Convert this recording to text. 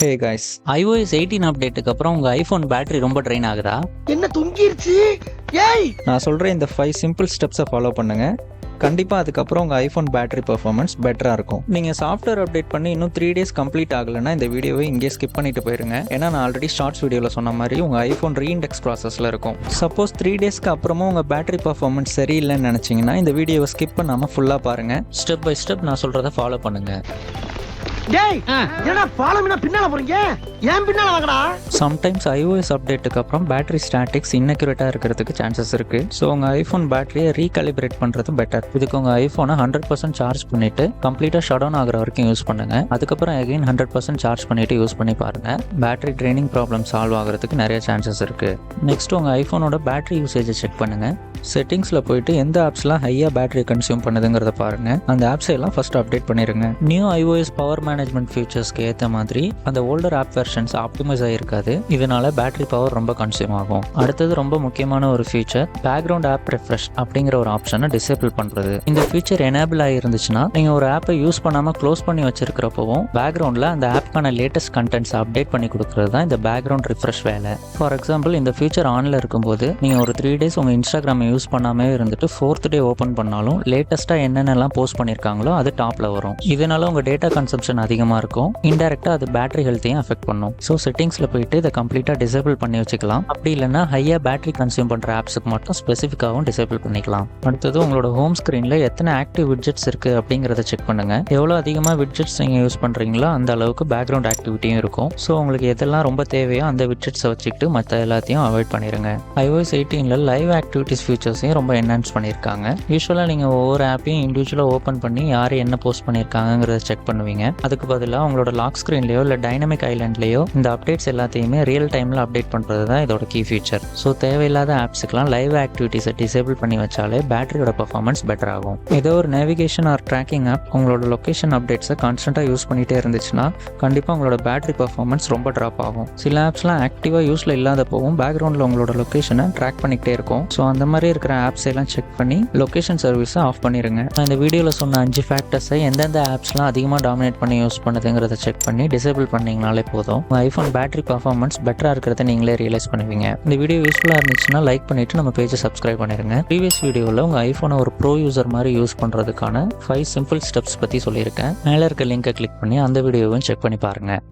Hey guys, iOS 18 அப்டேட்டுக்கு அப்புறம் உங்கள் iPhone battery ரொம்ப ட்ரெயின் ஆகுதா? என்ன தொங்கிருச்சு? ஏய், நான் சொல்கிற இந்த 5 சிம்பிள் ஸ்டெப்ஸை ஃபாலோ பண்ணுங்கள். கண்டிப்பாக அதுக்கப்புறம் உங்கள் ஐஃபோன் பேட்டரி பெர்ஃபார்மன்ஸ் பெட்டராக இருக்கும். நீங்கள் சாஃப்ட்வேர் அப்டேட் பண்ணி இன்னும் 3 days கம்ப்ளீட் ஆகலைன்னா இந்த வீடியோவை இங்கே ஸ்கிப் பண்ணிட்டு போயிருங்க. ஏன்னா நான் ஆல்ரெடி ஷார்ட்ஸ் வீடியோவில் சொன்ன மாதிரி உங்கள் ஐஃபோன் ரீஇண்டெக்ஸ் ப்ராசஸில் இருக்கும். சப்போஸ் 3 daysக்கு அப்புறமும் உங்கள் பேட்டரி பெர்ஃபார்மன்ஸ் சரியில்லைன்னு நினச்சிங்கன்னா இந்த வீடியோவை ஸ்கிப் பண்ணாமல் ஃபுல்லாக பாருங்கள். ஸ்டெப் பை ஸ்டெப் நான் சொல்கிறத ஃபாலோ பண்ணுங்கள். டேய், என்னடா ஃபாலோமினா பின்னால போறீங்க? ஏன் பின்னால வாங்கடா? சம்டைம்ஸ் iOS அப்டேட்டுக்கு அப்புறம் பேட்டரி ஸ்டாட்டிக்ஸ் இன்னக்யூரேட்டாக இருக்கிறதுக்கு சான்சஸ் இருக்குது. ஸோ உங்கள் ஐஃபோன் பேட்டரியை ரீகாலிபிரேட் பண்ணுறது பெட்டர். இதுக்கு உங்கள் ஐஃபோனை 100% சார்ஜ் பண்ணிவிட்டு கம்ப்ளீட்டாக ஷட் டவுன் ஆகிற வரைக்கும் யூஸ் பண்ணுங்கள். அதுக்கப்புறம் அகைன் 100% சார்ஜ் பண்ணிவிட்டு யூஸ் பண்ணி பாருங்கள். பேட்டரி ட்ரைனிங் ப்ராப்ளம் சால்வ் ஆகிறதுக்கு நிறைய சான்சஸ் இருக்குது. நெக்ஸ்ட் உங்கள் ஐஃபோனோட பேட்டரி யூசேஜை செக் பண்ணுங்கள். செட்டிங்ஸில் போயிட்டு எந்த ஆப்ஸ்லாம் ஹையாக பேட்டரி கன்சியூம் பண்ணுதுங்கிறத பாருங்கள். அந்த ஆப்ஸை எல்லாம் ஃபஸ்ட் அப்டேட் பண்ணிடுங்க. நியூ iOS பவர் மேனேஜ்மெண்ட் ஃபியூச்சர்ஸ்க்கு ஏற்ற மாதிரி அந்த ஓல்டர் ஆப் வெர்ஷன்ஸ் ஆப்டிமைஸ் ஆகிருக்காது. இதனால பேட்டரி பவர் ரொம்ப கன்சியூம் ஆகும். அடுத்தது ரொம்ப முக்கியமான ஒரு ஃபீச்சர், பேக்ரவுண்ட் ஆப் ரெஃப்ரெஷ் அப்படிங்கிற ஒரு ஆப்ஷனை டிசேபிள் பண்ணுறது. இந்த ஃபீச்சர் எனேபிள் ஆகிருந்துச்சுன்னா நீங்கள் ஒரு ஆப்பை யூஸ் பண்ணாமல் க்ளோஸ் பண்ணி வச்சிருக்கிறப்பவும் பேக்ரவுண்டில் அந்த ஆப்க்கான லேட்டஸ்ட் கண்டென்ட்ஸ் அப்டேட் பண்ணி கொடுக்குறது தான் இந்த பேக்ரவுண்ட் ரிஃப்ரெஷ் வேலை. ஃபார் எக்ஸாம்பிள், இந்த ஃபீச்சர் ஆனில் இருக்கும்போது நீங்கள் ஒரு 3 days உங்கள் இன்ஸ்டாகிராமை யூஸ் பண்ணாமே இருந்துட்டு 4th day ஓப்பன் பண்ணாலும் லேட்டஸ்ட்டாக என்னென்னலாம் போஸ்ட் பண்ணியிருக்காங்களோ அது டாப்பில் வரும். இதனால உங்கள் டேட்டா கன்சம்ஷன் அதிகமாக இருக்கும். இன்டெரக்டாக அது பேட்டரி ஹெல்த்தையும் அஃபெக்ட் பண்ணும். ஸோ செட்டிங்ஸில் போயிட்டு இதை கம்ப்ளீட்டாக டிசேபிள் பண்ணி வச்சுக்கலாம். அப்படி இல்லைன்னா ஹையாக பேட்டரி கன்சியூம் பண்ணுற ஆப்ஸுக்கு மட்டும் ஸ்பெசிஃபிக்காகவும் டிசேபிள் பண்ணிக்கலாம். அடுத்தது உங்களோட ஹோம் ஸ்க்ரீனில் எத்தனை ஆக்டிவ் விட்ஜெட்ஸ் இருக்குது அப்படிங்கிறத செக் பண்ணுங்கள். எவ்வளோ அதிகமாக விட்ஜெட்ஸ் நீங்கள் யூஸ் பண்ணுறீங்களோ அந்த அளவுக்கு பேக்ரவுண்ட் ஆக்டிவிட்டியும் இருக்கும். ஸோ உங்களுக்கு எதெல்லாம் ரொம்ப தேவையோ அந்த விட்ஜெட்ஸை வச்சுக்கிட்டு மற்ற எல்லாத்தையும் அவாய்ட் பண்ணிடுங்க. iOS 18 லைவ் ஆக்டிவிட்டிஸ் ஃபீச்சர்ஸையும் ரொம்ப என்ஹான்ஸ் பண்ணியிருக்காங்க. யூஸ்வலாக நீங்கள் ஒவ்வொரு ஆப்பையும் இண்டிவிஜுவலாக ஓப்பன் பண்ணி யார் என்ன போஸ்ட் பண்ணியிருக்காங்கிறத செக் பண்ணுவீங்க. அதுக்கு பதிலாக உங்களோட லாக் ஸ்க்ரீன்லேயோ இல்லை டைனமிக் ஐலண்ட்லேயோ இந்த அப்டேட்ஸ் எல்லாத்தையுமே ரியல் டைமில் அப்டேட் பண்ணுறது தான் இதோட கீ ஃபீச்சர். ஸோ தேவையில்லாத ஆப்ஸுக்கெலாம் லைவ் ஆக்டிவிட்டிஸை டிசேபிள் பண்ணி வச்சாலே பேட்டரியோட பர்ஃபார்மன்ஸ் பெட்டர் ஆகும். ஏதோ ஒரு நேவிகேஷன் ஆர் ட்ராக்கிங் ஆப் உங்களோட லொக்கேஷன் அப்டேட்ஸை கான்ஸ்டண்ட்டாக யூஸ் பண்ணிகிட்டே இருந்துச்சுன்னா கண்டிப்பாக உங்களோட பேட்டரி பர்ஃபார்மன்ஸ் ரொம்ப ட்ராப் ஆகும். சில ஆப்ஸ்லாம் ஆக்டிவாக யூஸில் இல்லாதப்போவும் பேக்ரவுண்டில் உங்களோட லொக்கேஷனை ட்ராக் பண்ணிக்கிட்டே இருக்கும். ஸோ அந்த மாதிரி இருக்கிற ஆப்ஸ் எல்லாம் செக் பண்ணி லொக்கேஷன் சர்வீஸை ஆஃப் பண்ணிடுங்க. நான் இந்த வீடியோவில் சொன்ன 5 ஃபேக்டர்ஸை எந்தெந்த ஆப்ஸ்லாம் அதிகமாக டாமினேட் பண்ணி யூஸ் பண்ணுதுங்கிறத செக் பண்ணி டிசேபிள் பண்ணிங்கனாலே போதும். உங்கள் ஐஃபோன் பேட்டரி பர்ஃபார்மன்ஸ் பெட்டராக இருக்கிறத நீங்களே ரியலைஸ் பண்ணுவீங்க. இந்த வீடியோ யூஸ்ஃபுல்லாக இருந்துச்சுன்னா லைக் பண்ணிவிட்டு நம்ம பேஜை சப்ஸ்கிரைப் பண்ணிடுங்க. ப்ரீவியஸ் வீடியோவில் உங்கள் ஐஃபோனை ஒரு ப்ரோ யூசர் மாதிரி யூஸ் பண்ணுறதுக்கான 5 சிம்பிள் ஸ்டெப்ஸ் பற்றி சொல்லியிருக்கேன். மேலே இருக்க லிங்கை கிளிக் பண்ணி அந்த வீடியோவும் செக் பண்ணி பாருங்கள்.